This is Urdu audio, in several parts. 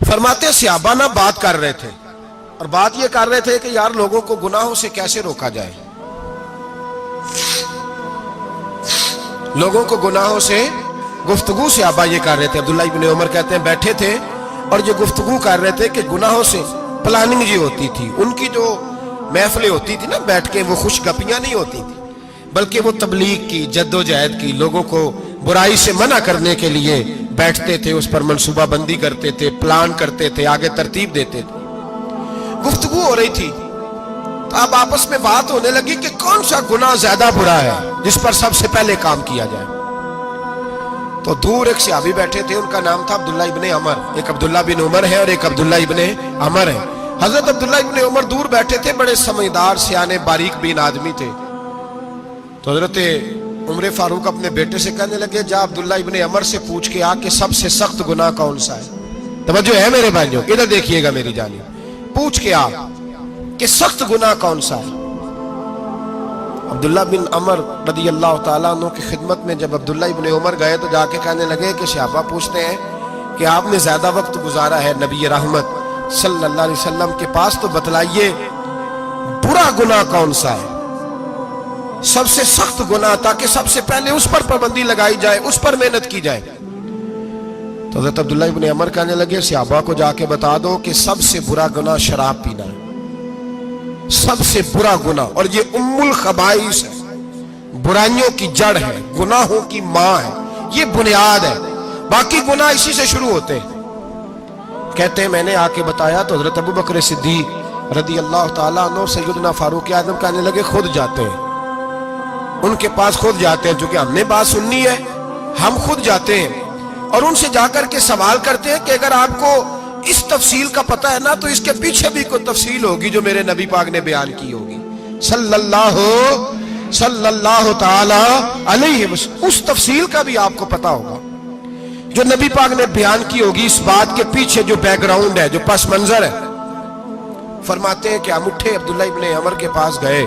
فرماتے صحابہ نہ بات کر رہے تھے، اور بات یہ کر رہے تھے کہ یار لوگوں کو گناہوں سے کیسے روکا جائے، لوگوں کو گناہوں سے گفتگو صحابہ یہ کر رہے تھے۔ عبداللہ ابن عمر کہتے ہیں بیٹھے تھے اور یہ گفتگو کر رہے تھے کہ گناہوں سے پلاننگ جی ہوتی تھی، ان کی جو محفلیں ہوتی تھی نا بیٹھ کے، وہ خوش گپیاں نہیں ہوتی تھی بلکہ وہ تبلیغ کی، جد و جہد کی، لوگوں کو برائی سے منع کرنے کے لیے بیٹھتے تھے، اس پر منصوبہ بندی کرتے تھے، پلان کرتے تھے، آگے ترتیب دیتے تھے۔ گفتگو ہو رہی تھی تو اب آپس میں بات ہونے لگی کہ کون سا گناہ زیادہ برا ہے جس پر سب سے پہلے کام کیا جائے۔ تو دور ایک صحابی بیٹھے تھے، ان کا نام تھا عبداللہ ابن عمر، ایک عبداللہ بن عمر ہے اور ایک عبداللہ ابن عمر ہے۔ حضرت عبداللہ ابن عمر دور بیٹھے تھے، بڑے سمجھدار سیانے باریک بین آدمی تھے۔ تو حضرت عمر فاروق اپنے بیٹے سے کہنے لگے جا عبداللہ ابن عمر سے پوچھ کے آ کہ سب سے سخت گناہ کون سا ہے۔ توجہ ہے میرے بھائیوں، ادھر دیکھیے گا میری جانب، پوچھ کے آ کہ سخت گناہ کون سا ہے۔ عبداللہ بن عمر رضی اللہ تعالیٰ عنہ کی خدمت میں جب عبداللہ ابن عمر گئے تو جا کے کہنے لگے کہ صحابہ پوچھتے ہیں کہ آپ نے زیادہ وقت گزارا ہے نبی رحمت صلی اللہ علیہ وسلم کے پاس، تو بتلائیے برا گناہ کون سا ہے، سب سے سخت گناہ، تاکہ سب سے پہلے اس پر پابندی لگائی جائے، اس پر محنت کی جائے۔ تو حضرت عبداللہ ابن عمر کہنے لگے صحابہ کو جا کے بتا دو کہ سب سے برا گناہ شراب پینا ہے، سب سے برا گناہ، اور یہ ام الخبائث ہے، برائیوں کی جڑ ہے، گناہوں کی ماں ہے، یہ بنیاد ہے، باقی گناہ اسی سے شروع ہوتے ہیں۔ کہتے ہیں میں نے آ کے بتایا تو حضرت ابو بکر صدیق رضی اللہ تعالیٰ عنہ سیدنا فاروق اعظم کہنے لگے خود جاتے ہیں، ان کے پاس خود جاتے ہیں، چونکہ ہم نے بات سننی ہے ہم خود جاتے ہیں اور ان سے جا کر کے سوال کرتے ہیں کہ اگر آپ کو اس تفصیل کا پتہ ہے نا تو اس کے پیچھے بھی کوئی تفصیل ہوگی جو میرے نبی پاک نے بیان کی ہوگی صلی اللہ تعالی علیہ وسلم، اس تفصیل کا بھی آپ کو پتہ ہوگا جو نبی پاک نے بیان کی ہوگی، اس بات کے پیچھے جو بیک گراؤنڈ ہے، جو پس منظر ہے۔ فرماتے ہیں کہ ہم اٹھے، عبداللہ ابن عمر کے پاس گئے،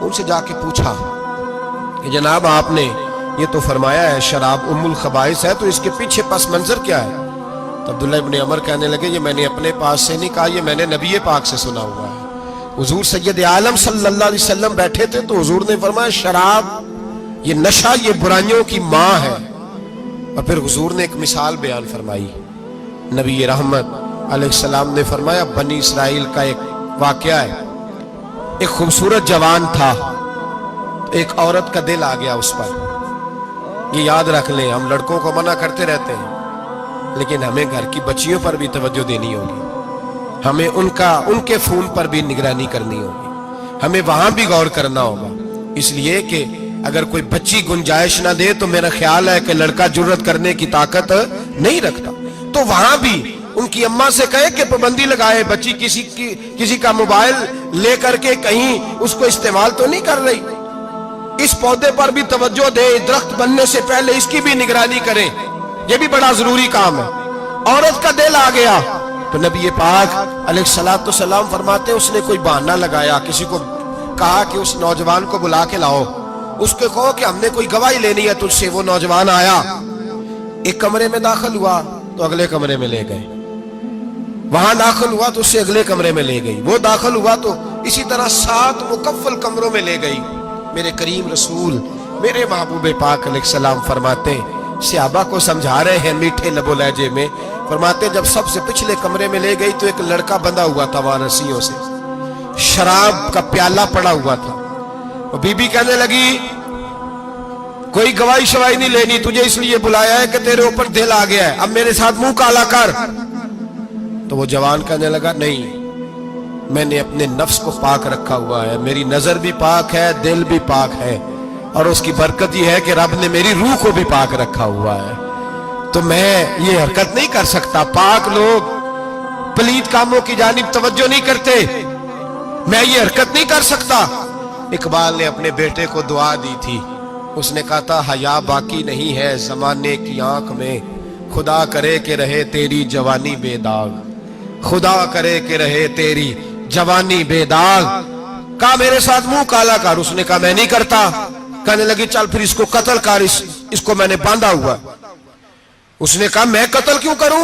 ان سے جا کے پوچھا کہ جناب آپ نے یہ تو فرمایا ہے شراب ام الخبائث ہے، تو اس کے پیچھے پس منظر کیا ہے؟ تو عبداللہ ابن عمر کہنے لگے یہ میں نے اپنے پاس سے نہیں کہا، یہ میں نے نبی پاک سے سنا ہوا ہے۔ حضور سید عالم صلی اللہ علیہ وسلم بیٹھے تھے تو حضور نے فرمایا شراب، یہ نشہ، یہ برائیوں کی ماں ہے۔ اور پھر حضور نے ایک مثال بیان فرمائی، نبی رحمت علیہ السلام نے فرمایا بنی اسرائیل کا ایک واقعہ ہے، ایک خوبصورت جوان تھا، ایک عورت کا دل آ گیا اس پر۔ یہ یاد رکھ لیں، ہم لڑکوں کو منع کرتے رہتے ہیں لیکن ہمیں گھر کی بچیوں پر بھی توجہ دینی ہوگی، ہمیں ان کے فون پر بھی نگرانی کرنی ہوگی، ہمیں وہاں بھی غور کرنا ہوگا، اس لیے کہ اگر کوئی بچی گنجائش نہ دے تو میرا خیال ہے کہ لڑکا جرت کرنے کی طاقت نہیں رکھتا، تو وہاں بھی ان کی اماں سے کہے کہ پابندی لگائے، بچی کسی کا موبائل لے کر کے کہیں اس کو استعمال تو نہیں کر رہی، اس پودے پر بھی توجہ دے، درخت بننے سے پہلے اس کی بھی نگرانی کریں، یہ بھی بڑا ضروری کام ہے۔ عورت کا دل آ گیا تو نبی پاک علیہ الصلوۃ والسلام فرماتے اس نے کوئی بہانہ لگایا، کسی کو کہا کہ اس نوجوان کو بلا کے لاؤ، اس کو کہو کہ ہم نے کوئی گواہی لینی ہے تجھ سے۔ وہ نوجوان آیا، ایک کمرے میں داخل ہوا تو اگلے کمرے میں لے گئے، وہاں داخل ہوا تو اس سے اگلے کمرے میں لے گئی، وہ داخل ہوا تو اسی طرح 7 مکفل کمروں میں لے گئی۔ میرے کریم رسول میرے محبوب پاک علیہ السلام فرماتے صحابہ کو سمجھا رہے ہیں میٹھے لب و لہجے میں، فرماتے جب سب سے پچھلے کمرے میں لے گئی تو ایک لڑکا بندھا ہوا تھا وہاں رسیوں سے، شراب کا پیالہ پڑا ہوا تھا۔ بی بی کہنے لگی کوئی گواہی شواہی نہیں لینی، تجھے اس لیے بلایا ہے کہ تیرے اوپر دل آ گیا ہے، اب میرے ساتھ منہ کالا کر۔ تو وہ جوان کہنے لگا نہیں، میں نے اپنے نفس کو پاک رکھا ہوا ہے، میری نظر بھی پاک ہے، دل بھی پاک ہے، اور اس کی برکت یہ ہے کہ رب نے میری روح کو بھی پاک رکھا ہوا ہے، تو میں یہ حرکت نہیں کر سکتا۔ پاک لوگ پلید کاموں کی جانب توجہ نہیں کرتے، میں یہ حرکت نہیں کر سکتا۔ اقبال نے اپنے بیٹے کو دعا دی تھی، اس نے کہا تھا حیا باقی نہیں ہے زمانے کی آنکھ میں، خدا کرے کہ رہے تیری جوانی بے داغ، خدا کرے کہ رہے تیری جوانی بے داغ۔ کہا میرے ساتھ منہ کالا کر، اس نے کہا میں نہیں کرتا۔ کہنے لگی چل پھر اس کو قتل کر، اس کو میں نے باندھا ہوا۔ اس نے کہا میں قتل کیوں کروں؟